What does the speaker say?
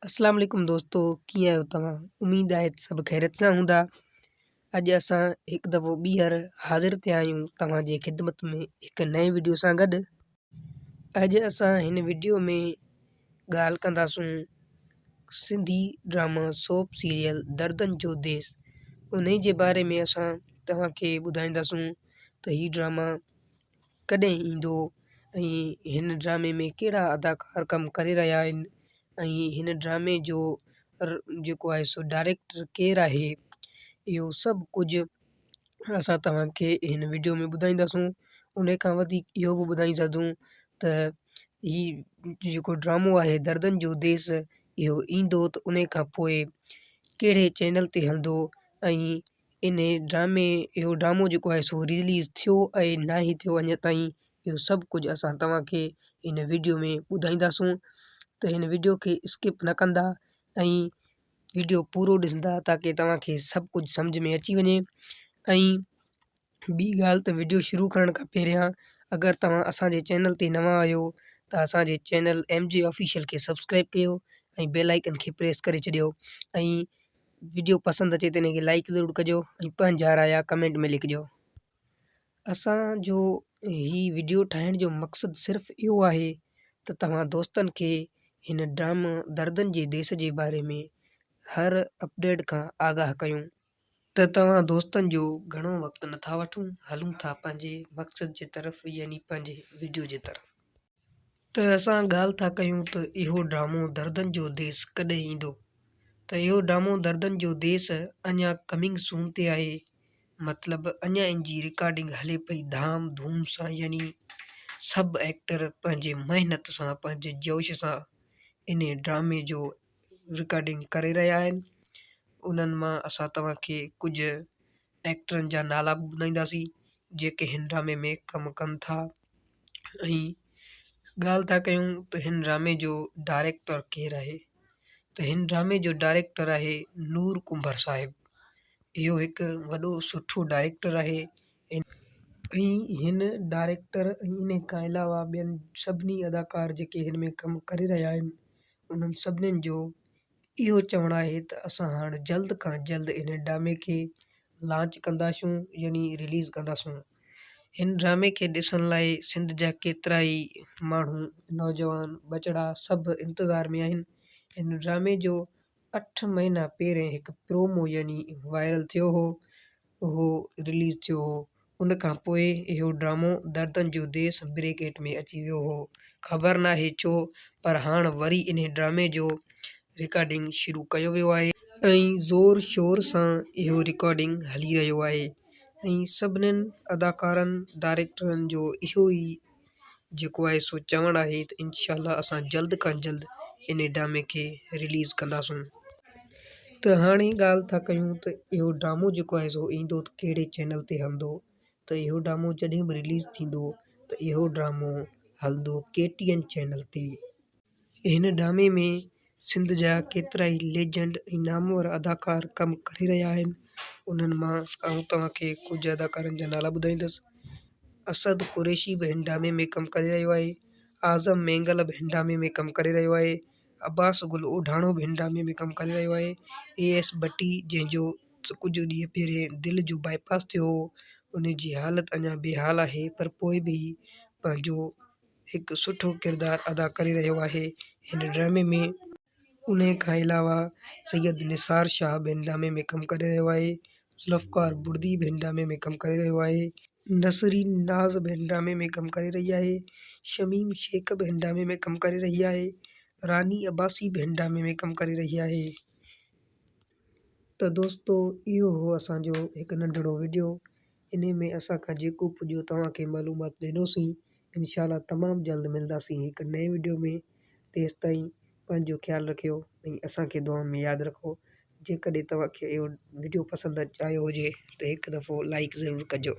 अस्सलाम वालेकुम दोस्तों, कीअं आहियो तव्हां? उमेद आहे सभु ख़ैरियत सां हूंदा। अॼु असां हिकु दफ़ो ॿीहर हाज़िर थिया आहियूं तव्हांजे ख़िदमत में हिकु नए वीडियो सां गॾु। अॼु असां हिन वीडियो में ॻाल्हि कंदासूं सिंधी ड्रामा सोप सीरियल दर्दनि जो देस। उन जे बारे में असां तव्हांखे ॿुधाईंदासूं त हीउ ड्रामा कॾहिं ईंदो ऐं हिन ड्रामे में कहिड़ा अदाकार कमु करे रहिया आहिनि ऐं हिन ड्रामे जो जेको आहे सो डायरेक्टर केरु आहे, इहो सभु कुझु असां तव्हांखे हिन वीडियो में ॿुधाईंदासूं। उन खां वधीक इहो बि ॿुधाए सघूं त हीउ जेको ड्रामो आहे दर्दनि जो देस, इहो ईंदो त उन खां पोइ कहिड़े चैनल ते हलंदो ऐं इन ड्रामे इहो ड्रामो जेको आहे सो रिलीज़ थियो ऐं न ई थियो अञा ताईं, इहो सभु कुझु असां तव्हांखे हिन वीडियो में ॿुधाईंदासूं। त हिन वीडियो खे स्किप न कंदा ऐं वीडियो पूरो ॾिसंदा ताकी तव्हांखे सभु कुझु सम्झ में अची वञे। ऐं ॿी ॻाल्हि त वीडियो शुरू करण खां पहिरियां अगरि तव्हां असांजे चैनल ते नवां आहियो त असांजे चैनल MJ ऑफिशियल खे सब्सक्राइब कयो ऐं बेल आइकन खे प्रेस करे छॾियो ऐं वीडियो पसंदि अचे त हिनखे लाइक ज़रूरु कजो ऐं पंहिंजा राय कमेंट में लिखिजो। असांजो हीउ वीडियो ठाहिण जो मक़सदु सिर्फ़ु इहो आहे त तव्हां दोस्तनि खे हिन ड्रामा दर्दनि जे देस जे बारे में हर अपडेट खां आगाह कयूं। त तव्हां दोस्तनि जो घणो वक़्तु नथा वठूं, हलूं था पंहिंजे मक़सद जे तरफ़, यानी पंहिंजे वीडियो जे तरफ़। त असां ॻाल्हि था कयूं त इहो ड्रामो दर्दनि जो देस कॾहिं ईंदो। त इहो ड्रामो दर्दनि जो देस अञा कमिंग सून ते आहे, मतिलबु अञा इन जी रिकॉर्डिंग हले पई धाम धूम सां, यानी सभु एक्टर पंहिंजे महिनत सां पंहिंजे जोश सां इन ड्रामे जो रिकॉर्डिंग करे रहिया आहिनि। उन्हनि मां असां तव्हांखे कुझु एक्टरनि जा नाला बि ॿुधाईंदासीं जेके हिन ड्रामे में कमु कनि था। ऐं ॻाल्हि था कयूं त हिन ड्रामे जो डायरेक्टर केरु आहे, त हिन ड्रामे जो डायरेक्टर आहे नूर कुंभर साहिबु। इहो हिकु वॾो सुठो डायरेक्टर आहे ऐं हिन डायरेक्टर इन खां अलावा ॿियनि सभिनी अदाकार जेके हिन में कमु करे रहिया आहिनि, उन्हनि सभिनीनि जो इहो चवणु आहे त असां हाणे जल्द खां जल्द इन ड्रामे खे लॉन्च कंदासूं, यानी रिलीज़ कंदासूं। हिन ड्रामे खे ॾिसण लाइ सिंध जा केतिरा ई माण्हू, नौजवान, बचड़ा सभु इंतज़ार में आहिनि। हिन ड्रामे जो 8 महीना पहिरें हिकु प्रोमो यानी वायरल थियो हो, उहो रिलीज़ थियो हो। उन खां पोइ इहो ड्रामो दर्दनि जो देस ब्रेकेट में अची वियो हो। ख़बर नाहे छो, पर हाणे वरी इन ड्रामे जो रिकॉर्डिंग शुरू कयो वियो आहे ऐं ज़ोर शोर सां इहो रिकॉर्डिंग हली रहियो आहे। ऐं सभिनीनि अदाकारनि डायरेक्टरनि जो इहो ई जेको आहे सो चवणु आहे त इंशाअल्लाह असां जल्द खां जल्द इन ड्रामे खे रिलीज़ कंदासूं। त हाणे ॻाल्हि था कयूं त इहो ड्रामो जेको आहे सो ईंदो त कहिड़े चैनल ते हलंदो। त इहो ड्रामो जॾहिं बि रिलीज़ थींदो त इहो ड्रामो हलंदो KTN चैनल ते। हिन ड्रामे में सिंध जा केतिरा ई लेजेंड ऐं नामवर अदाकार कमु करे रहिया आहिनि। उन्हनि मां आउं तव्हांखे कुझु अदाकारनि जा नाला ॿुधाईंदुसि। असद कुरैशी बि हिन ड्रामे में कमु करे रहियो आहे। आज़म मेंगल बि हिन ड्रामे में कमु करे रहियो आहे। अब्बास गुल ओढाणो बि हिन ड्रामे में कमु करे रहियो आहे। AS भट्टी, जंहिंजो कुझु ॾींहं पहिरें दिलि जो बाईपास थियो हो, उन जी हालति अञा बेहाल आहे, पर पोइ बि पंहिंजो हिकु सुठो किरदारु अदा करे रहियो आहे हिन ड्रामे में। उन खां अलावा सैयद निसार शाह बि हिन ड्रामे में कमु करे रहियो आहे। ज़ुल्फ़कार बुर्दी बि हिन ड्रामे में कमु करे रहियो आहे। नसरीन नाज़ बि हिन ड्रामे में कमु करे रही आहे। शमीम शेख बि हिन ड्रामे में कमु करे रही आहे। रानी अब्बासी बि हिन ड्रामे में कमु करे रही आहे। त दोस्तों, इहो हो असांजो हिकु नंढिड़ो वीडियो। इन में असां खां जेको पुॼो तव्हांखे मालूमात ॾिनोसीं। इंशाअल्लाह तमामु जल्द मिलंदासीं हिकु नए वीडियो में। तेसिताईं पंहिंजो ख़्यालु रखियो ऐं असांखे दुआउनि में यादि रखो। जेकॾहिं तव्हांखे इहो वीडियो पसंदि आयो हुजे त हिकु दफ़ो लाइक ज़रूरु कजो।